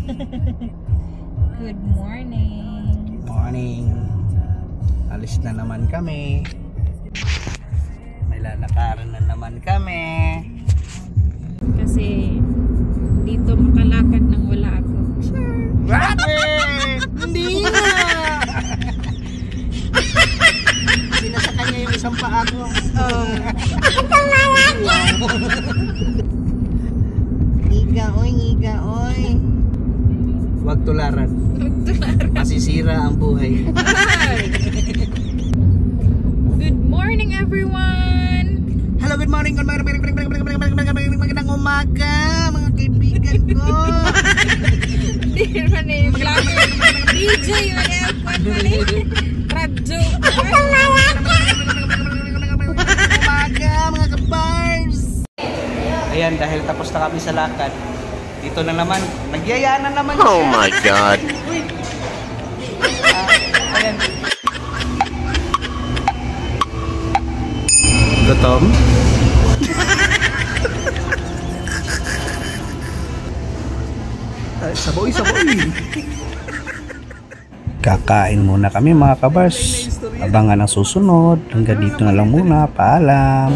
Good morning. Morning. Alis na naman kami. May lalakaran na naman kami. Kasi dito makalakad nang wala ako. Grabe! Hindi na! Sinasa kanya yung isang paa ko. Ngiga oy, ngiga oy. Huwag tularan. Masisira ang buhay. Good morning everyone! Hello, good morning. Magandang umaga, mga kaibigan ko. Di man eh, vlogger. DJ yun eh. Radyo. Umaga, mga kabars. Ayan, dahil tapos na kami sa lakad, dito na naman, nagyayaan na naman siya. Oh my God. Uy. Ayan. Gutom? Saboy. Kakain muna kami mga kabars. Abangan ang susunod. Hanggang dito na lang muna. Paalam.